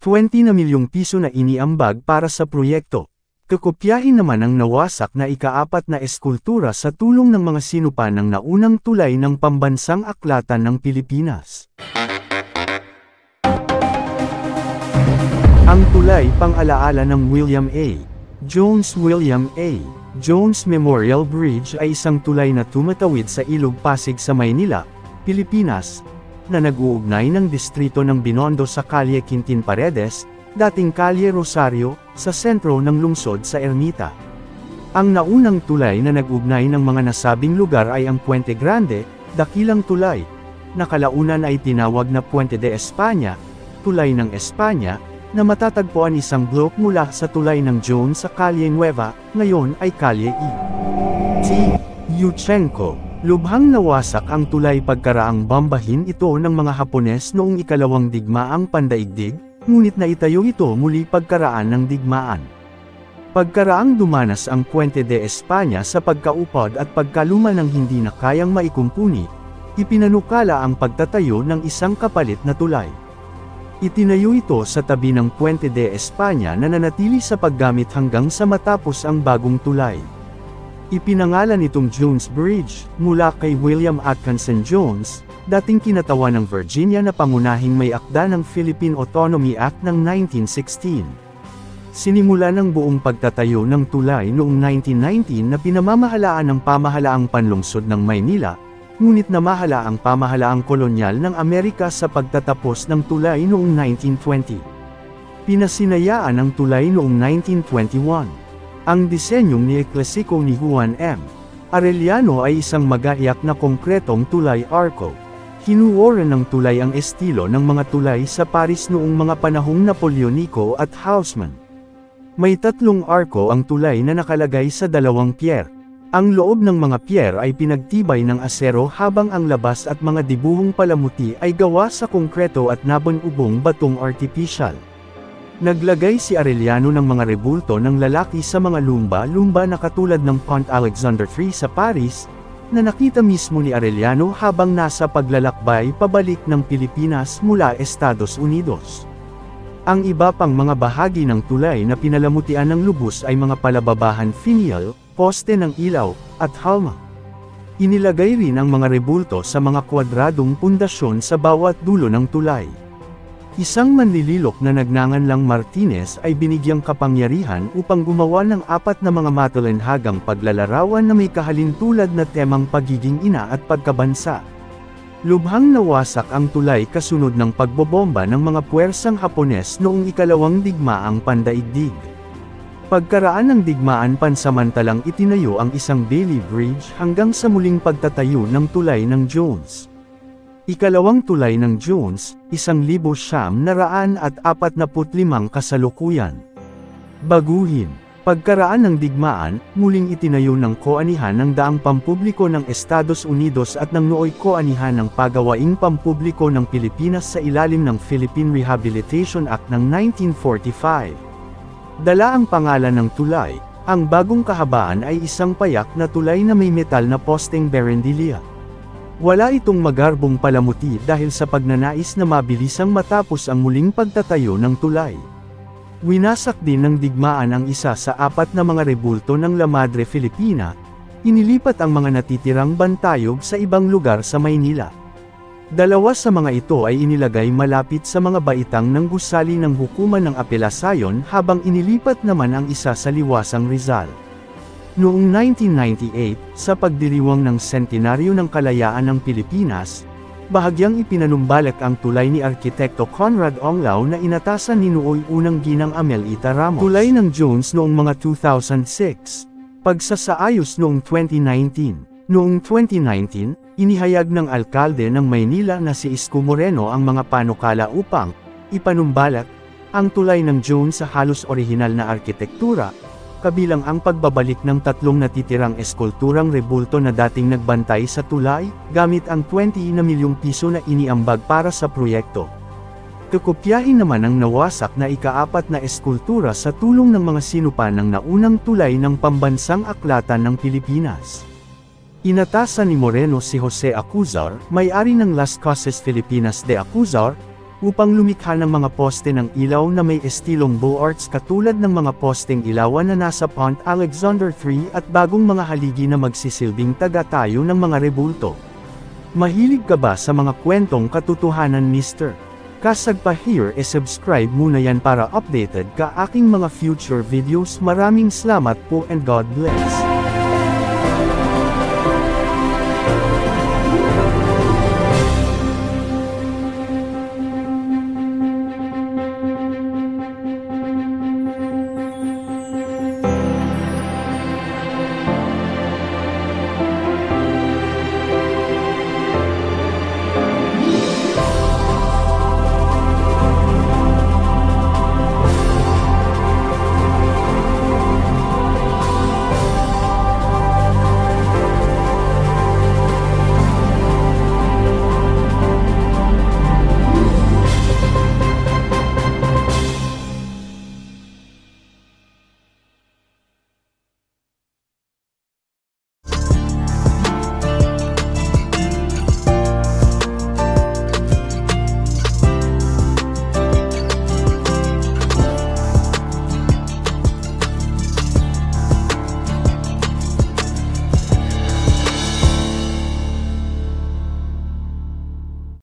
20 na milyong piso na iniambag para sa proyekto. Kakopyahin naman ang nawasak na ika-4 na eskultura sa tulong ng mga sinupa ng naunang tulay ng pambansang aklatan ng Pilipinas. Ang tulay pang-alaala ng William A. Jones. William A. Jones Memorial Bridge ay isang tulay na tumatawid sa Ilog Pasig sa Maynila, Pilipinas, na nag-uugnay ng distrito ng Binondo sa Calle Quintin Paredes, dating Calle Rosario, sa sentro ng lungsod sa Ermita. Ang naunang tulay na nag-ugnay ng mga nasabing lugar ay ang Puente Grande, dakilang tulay, na kalaunan ay tinawag na Puente de España, tulay ng Espanya, na matatagpuan isang blok mula sa tulay ng Jones sa Calle Nueva, ngayon ay Calle E. T. Yuchenko. Lubhang nawasak ang tulay pagkaraang bombahin ito ng mga Hapones noong ikalawang digmaang pandaigdig, ngunit naitayo ito muli pagkaraan ng digmaan. Pagkaraang dumanas ang Puente de España sa pagkaupod at pagkaluma ng hindi na kayang maikumpuni, ipinanukala ang pagtatayo ng isang kapalit na tulay. Itinayo ito sa tabi ng Puente de España na nanatili sa paggamit hanggang sa matapos ang bagong tulay. Ipinangalan itong Jones Bridge, mula kay William Atkinson Jones, dating kinatawan ng Virginia na pangunahing may akda ng Philippine Autonomy Act ng 1916. Sinimula ng buong pagtatayo ng tulay noong 1919 na pinamamahalaan ng pamahalaang panlungsod ng Maynila, ngunit namahala ang pamahalaang kolonyal ng Amerika sa pagtatapos ng tulay noong 1920. Pinasinayaan ang tulay noong 1921. Ang disenyong ni-klasiko ni Juan M. Arellano ay isang magahiyak na konkretong tulay arco. Hinuoran ng tulay ang estilo ng mga tulay sa Paris noong mga panahong Napoleonico at Haussmann. May 3 arco ang tulay na nakalagay sa 2 pier. Ang loob ng mga pier ay pinagtibay ng asero habang ang labas at mga dibuhong palamuti ay gawa sa konkreto at nabon-ubong batong artipisyal. Naglagay si Arellano ng mga rebulto ng lalaki sa mga lumba-lumba na katulad ng Pont Alexander III sa Paris, na nakita mismo ni Arellano habang nasa paglalakbay pabalik ng Pilipinas mula Estados Unidos. Ang iba pang mga bahagi ng tulay na pinalamutian ng lubos ay mga palababahan finial, poste ng ilaw, at halma. Inilagay rin ang mga rebulto sa mga kwadradong pundasyon sa bawat dulo ng tulay. Isang manlililok na nagngangalang Martinez ay binigyang kapangyarihan upang gumawa ng 4 na mga matalinhagang paglalarawan na may kahalintulad na temang pagiging ina at pagkabansa. Lubhang nawasak ang tulay kasunod ng pagbobomba ng mga puwersang Hapones noong ikalawang digmaang pandaigdig. Pagkaraan ng digmaan pansamantalang itinayo ang isang Bailey Bridge hanggang sa muling pagtatayo ng tulay ng Jones. Ikalawang tulay ng Jones, 1,945 kasalukuyan. Baguhin. Pagkaraan ng digmaan, muling itinayo ng Koanihan ng Daang Pampubliko ng Estados Unidos at ng nooy Koanihan ng Pagawaing Pampubliko ng Pilipinas sa ilalim ng Philippine Rehabilitation Act ng 1945. Dala ang pangalan ng tulay, ang bagong kahabaan ay isang payak na tulay na may metal na posteng berendilia. Wala itong magarbong palamuti dahil sa pagnanais na mabilisang matapos ang muling pagtatayo ng tulay. Winasak din ng digmaan ang isa sa 4 na mga rebulto ng La Madre Filipina, inilipat ang mga natitirang bantayog sa ibang lugar sa Maynila. 2 sa mga ito ay inilagay malapit sa mga baitang ng gusali ng hukuman ng Apelasayon habang inilipat naman ang isa sa Liwasang Rizal. Noong 1998, sa pagdiriwang ng sentenaryo ng kalayaan ng Pilipinas, bahagyang ipinanumbalak ang tulay ni Arkitekto Conrad Onglao na inatasan ni nooy unang ginang Amelita Ramos. Tulay ng Jones noong mga 2006. Pagsasaayos noong 2019. Noong 2019, inihayag ng alkalde ng Maynila na si Isko Moreno ang mga panukala upang ipanumbalak ang tulay ng Jones sa halos orihinal na arkitektura, kabilang ang pagbabalik ng 3 natitirang eskulturang rebulto na dating nagbantay sa tulay, gamit ang 20 na milyong piso na iniambag para sa proyekto. Kakopyahin naman ang nawasak na ika-4 na eskultura sa tulong ng mga sinupa ng naunang tulay ng pambansang aklatan ng Pilipinas. Inatasan ni Moreno si Jose Acuzar, may-ari ng Las Casas Filipinas de Acuzar, upang lumikha ng mga poste ng ilaw na may estilong bow arts katulad ng mga posteng ilawan na nasa Pont Alexander III at bagong mga haligi na magsisilbing taga-tayo ng mga rebulto. Mahilig ka ba sa mga kwentong katotohanan, Mr. Kasagpa here subscribe muna yan para updated ka aking mga future videos. Maraming salamat po and God bless.